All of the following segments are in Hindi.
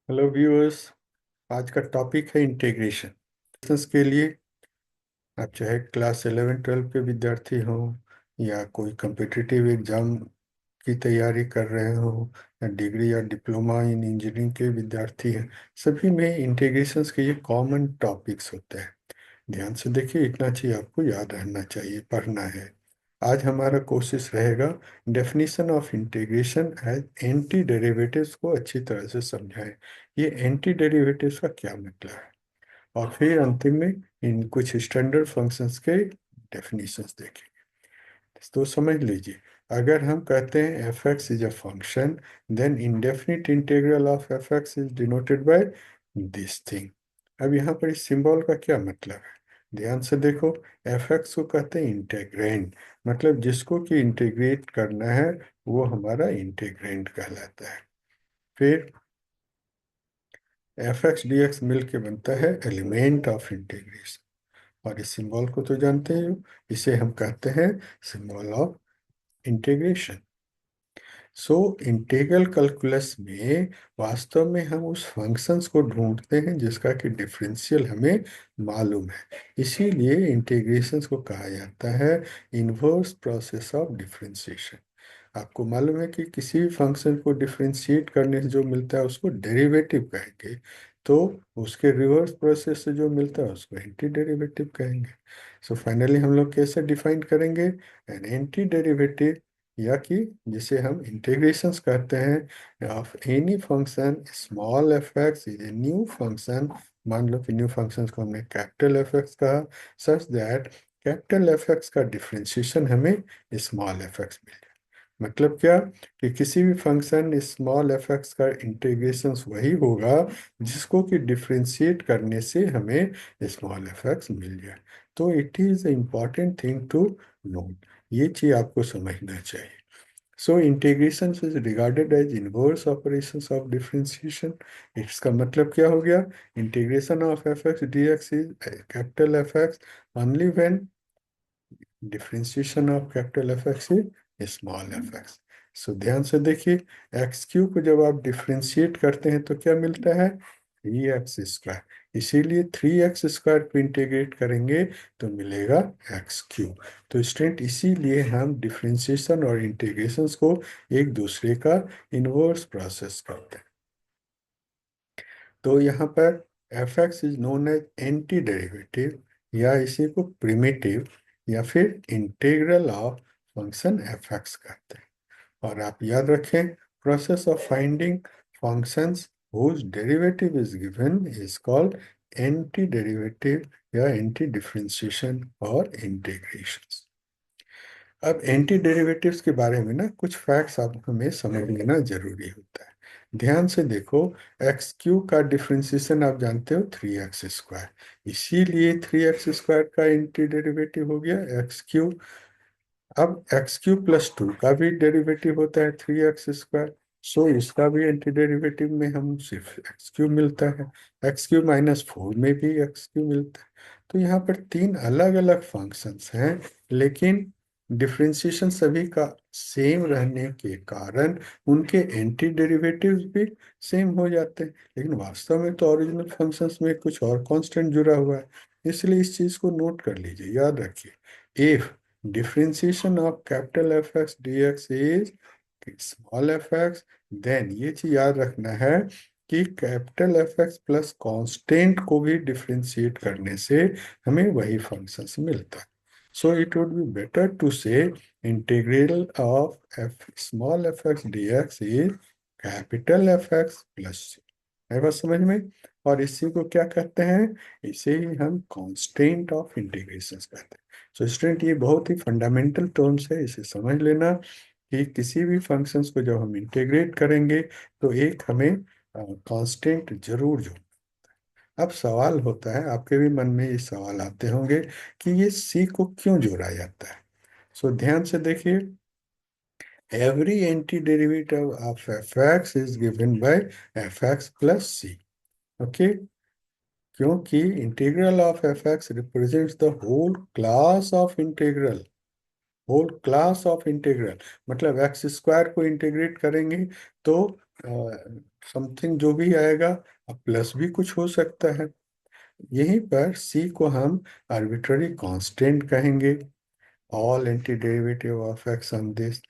Hello viewers. आज का टॉपिक है इंटीग्रेशन के लिए। आप चाहे क्लास 11 12 के विद्यार्थी हो या कोई कम्पिटिटिव एग्जाम की तैयारी कर रहे हो या डिग्री या डिप्लोमा इन इंजीनियरिंग के विद्यार्थी हैं, सभी में इंटीग्रेशंस के ये कॉमन टॉपिक्स होते हैं। ध्यान से देखिए, इतना चीज आपको याद रहना चाहिए, पढ़ना है। आज हमारा कोशिश रहेगा definition of integration as anti derivatives को अच्छी तरह से समझाएं। ये एंटी डेरिवेटिव्स का क्या मतलब है, और फिर अंतिम में इन कुछ स्टैंडर्ड फंक्शंस के डेफिनेशंस देखें। तो समझ लीजिए, अगर हम कहते हैं f x is a function, then indefinite integral of f x is denoted by this thing. अब यहाँ पर इस सिंबल का क्या मतलब है, ध्यान से देखो। एफ एक्स को कहते हैं इंटेग्रेंड, मतलब जिसको कि इंटीग्रेट करना है वो हमारा इंटीग्रेंड कहलाता है। फिर एफ एक्स डी एक्स मिल के बनता है एलिमेंट ऑफ इंटीग्रेशन, और इस सिंबल को तो जानते ही हो, इसे हम कहते हैं symbol of integration. So integral calculus में वास्तव में हम उस फंक्शंस को ढूंढते हैं जिसका कि डिफरेंशियल हमें मालूम है। इसीलिए इंटीग्रेशंस को कहा जाता है इन्वर्स प्रोसेस ऑफ डिफरेंशिएशन। आपको मालूम है कि किसी भी फंक्शन को डिफरेंशिएट करने से जो मिलता है उसको डेरिवेटिव कहेंगे, तो उसके रिवर्स प्रोसेस से जो मिलता है उसको एंटी डेरिवेटिव कहेंगे। सो फाइनली हम लोग कैसे डिफाइन करेंगे एन एंटी डेरिवेटिव, या कि जिसे हम इंटीग्रेशंस कहते हैं of any function small f x is a new function. मान लो कि न्यू फंक्शन को हमने कैपिटल एफ एक्स कहा, such that capital F x का डिफरेंशिएशन हमें स्मॉल एफ एक्स मिल जाए। मतलब क्या, कि किसी भी फंक्शन स्मॉल एफ एक्स का इंटीग्रेशन वही होगा जिसको कि डिफरेंशिएट करने से हमें स्मॉल एफ एक्स मिल जाए। तो it is important thing to note, ये चीज आपको समझना चाहिए। So integration is regarded as inverse operations of differentiation. इसका मतलब क्या हो गया, integration of f x d x is capital F x only when differentiation of capital F x is small f x. So ध्यान से देखिए, एक्स क्यू को जब आप डिफरेंशिएट करते हैं तो क्या मिलता है, 3x²। इसीलिए 3x² को इंटीग्रेट करेंगे तो मिलेगा एक्स क्यू। तो स्टूडेंट, इसीलिए हम डिफरेंशिएशन और इंटीग्रेशंस को एक दूसरे का इनवर्स प्रोसेस करते हैं। तो यहाँ पर f x is known as anti derivative, या इसी को प्रिमिटिव या फिर integral of function f x कहते हैं। और आप याद रखें, process of finding functions whose derivative is given is called anti derivative या एंटी डिफरेंशिएशन और इंटीग्रेशन। अब एंटी डेरिवेटिव्स के बारे में ना कुछ फैक्ट्स आप हमें समझ लेना जरूरी होता है। ध्यान से देखो, एक्स क्यू का डिफरेंशिएशन आप जानते हो 3x², इसीलिए 3x² का एंटी डेरिवेटिव हो गया एक्स क्यू। अब एक्स क्यू प्लस 2 का भी डेरिवेटिव होता है 3x²। सो इसका भी एंटी डेरिवेटिव में हम सिर्फ एक्स क्यू मिलता है, x³ - 4 में भी एक्स क्यू मिलता है। तो यहाँ पर तीन अलग अलग फंक्शंस हैं, लेकिन डिफरेंशिएशन सभी का सेम रहने के कारण उनके एंटी डेरिवेटिव्स भी सेम हो जाते हैं। लेकिन वास्तव में तो ओरिजिनल फंक्शंस में कुछ और कांस्टेंट जुड़ा हुआ है, इसलिए इस चीज को नोट कर लीजिए, याद रखिए। If differentiation of capital F x d x is small f x, then ये चीज याद रखना है कि capital F x plus constant को भी डिफरेंशिएट करने से हमें वही फंक्शंस मिलता है। So it would be better to say integral of f small f x d x is capital F x plus C. है बात समझ में? और इसी को क्या कहते हैं, इसे ही हम कांस्टेंट ऑफ इंटीग्रेशन कहते हैं। सो स्टूडेंट, ये बहुत ही फंडामेंटल टर्म्स है, इसे समझ लेना कि किसी भी फंक्शंस को जब हम इंटीग्रेट करेंगे तो एक हमें कांस्टेंट जरूर जो। अब सवाल होता है, आपके भी मन में ये सवाल आते होंगे कि ये सी को क्यों जोड़ा जाता है। सो ध्यान से देखिए, every anti derivative of f x is given by F x plus C. Okay, क्योंकि integral of f x represents the whole class of integral. Whole class of integral मतलब x² को इंटीग्रेट करेंगे तो समथिंग जो भी आएगा, अब प्लस भी कुछ हो सकता है। यहीं पर c को हम आर्बिट्ररी कांस्टेंट कहेंगे। All anti derivative of x on this,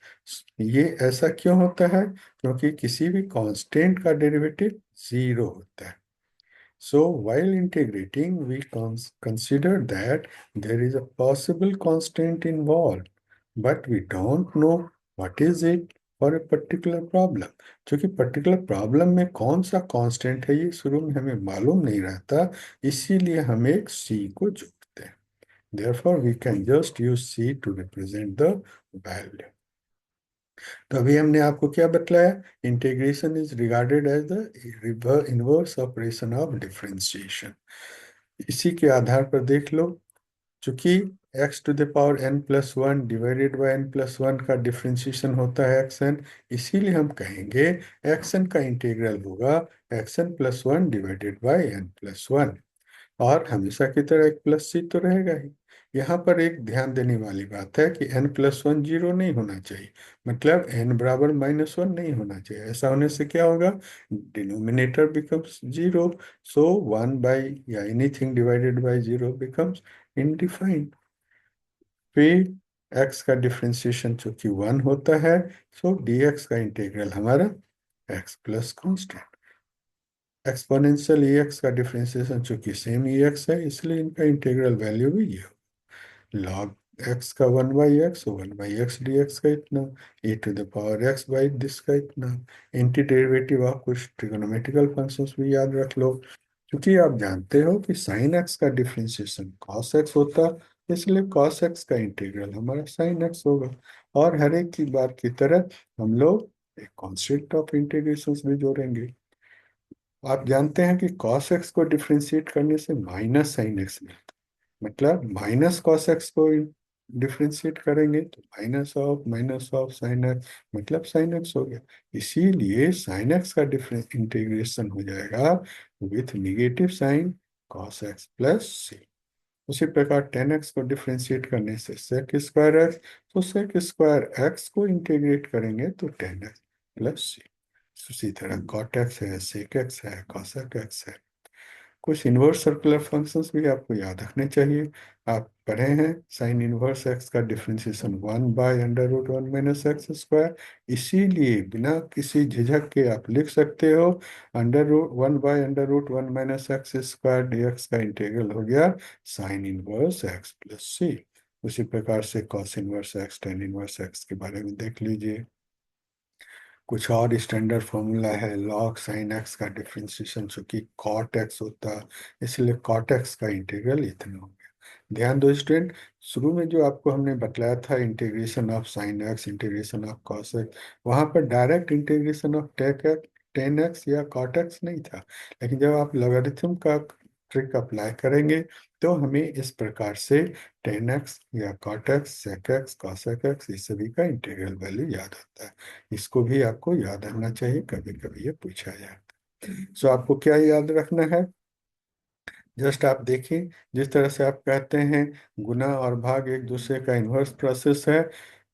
ये ऐसा क्यों होता है? क्योंकि किसी भी कांस्टेंट का डेरिवेटिव जीरो होता है। So while integrating, we consider that there is a possible constant involved, but we don't know what is it for a particular problem. क्योंकि particular problem में कौन सा constant है ये शुरू में हमें मालूम नहीं रहता, इसीलिए हम एक c को जोड़ते हैं। Therefore, we can just use c to represent the value. तो अभी हमने आपको क्या बतलाया? Integration is regarded as the inverse operation of differentiation. इसी के आधार पर देख लो, चूंकि x to the power n plus one divided by n plus one का डिफरेंशिएशन होता है xn, इसीलिए हम कहेंगे xn का इंटीग्रल होगा xn plus one divided by n plus one. और हमेशा की तरह एक प्लस सी तो रहेगा ही। यहाँ पर एक ध्यान देने वाली बात है कि n प्लस वन जीरो नहीं होना चाहिए, मतलब n बराबर माइनस वन नहीं होना चाहिए। ऐसा होने से क्या होगा? Denominator becomes zero, so one by या anything divided by zero becomes undefined. फिर x का डिफ्रेंसिएशन चूंकि वन होता है, सो dx का इंटीग्रल हमारा x plus constant. Exponential x का डिफरेंशिएशन चूंकि सेम एक्स है, इसलिए इनका इंटीग्रल वैल्यू भी ये हो। लॉग एक्स का one by x, one by x d x का इतना, e to the power x by this का इतना। एंटी डेरिवेटिव ऑफ कुछ ट्रिगोनोमेट्रिकल फंक्शंस भी याद रख लो। क्योंकि आप जानते हो कि साइन एक्स का डिफरेंशिएशन कॉस एक्स होता, इसलिए कॉस एक्स का इंटीग्रल हमारा साइन एक्स होगा। और हर एक की बार की तरह हम लोग एक कॉन्सेप्ट ऑफ इंटीग्रेशन भी जोड़ेंगे। आप जानते हैं कि cos x को डिफ्रेंशिएट करने से माइनस साइन एक्स मिलता है, मतलब माइनस cos x को डिफ्रेंशिएट करेंगे तो माइनस ऑफ साइन एक्स, मतलब साइन एक्स हो गया। इसीलिए साइन एक्स का डिफरेंस इंटीग्रेशन हो जाएगा with negative sign cos x plus सी। उसी प्रकार टेन एक्स को डिफ्रेंशिएट करने से सेक स्क्वायर एक्स, तो सेक स्क्वायर एक्स को इंटीग्रेट करेंगे तो टेन एक्स प्लस सी। उसी तरह कॉट एक्स है, सेक एक्स है, कॉसेक एक्स है। कुछ इनवर्स सर्कुलर फंक्शंस भी आपको याद रखने चाहिए। आप पढ़े हैं साइन इनवर्स एक्स का differentiation one by under root one minus x square, इसीलिए बिना किसी झिझक के आप लिख सकते हो under root one by under root one minus x square dx का इंटीग्रल हो गया साइन इनवर्स एक्स प्लस सी। उसी प्रकार से cos inverse x tan inverse x के बारे में देख लीजिए। कुछ और स्टैंडर्ड फॉर्मूला है लॉग साइन एक्स का डिफरेंशिएशन चूंकि कॉट एक्स होता, इसलिए कॉट एक्स का इंटीग्रल इतना हो गया। ध्यान दो स्टूडेंट, शुरू में जो आपको हमने बतलाया था integration of sine x, integration of cos x, वहां पर direct integration of tan x, tan x या कॉट एक्स नहीं था। लेकिन जब आप लॉगरिथम का ट्रिक अप्लाई करेंगे तो हमें इस प्रकार से टेन एक्स या cot x, sec x, cosec x, इस सभी का इंटीग्रल वैल्यू याद होता है। इसको भी आपको याद रखना चाहिए, कभी कभी ये पूछा जाता है। सो आपको क्या याद रखना है? जस्ट आप देखिए, जिस तरह से आप कहते हैं गुना और भाग एक दूसरे का इन्वर्स प्रोसेस है,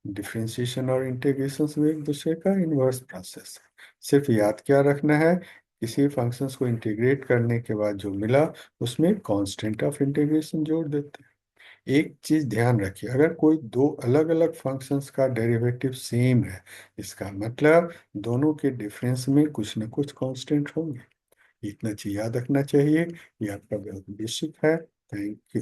डिफरेंशिएशन और इंटीग्रेशन भी एक दूसरे का इन्वर्स प्रोसेस है। सिर्फ याद क्या रखना है, किसी फंक्शंस को इंटीग्रेट करने के बाद जो मिला उसमें कांस्टेंट ऑफ इंटीग्रेशन जोड़ देते हैं। एक चीज ध्यान रखिए, अगर कोई दो अलग अलग फंक्शंस का डेरिवेटिव सेम है, इसका मतलब दोनों के डिफरेंस में कुछ ना कुछ कांस्टेंट होंगे। इतना चीज याद रखना चाहिए। ये आपका बेसिक है। Thank you.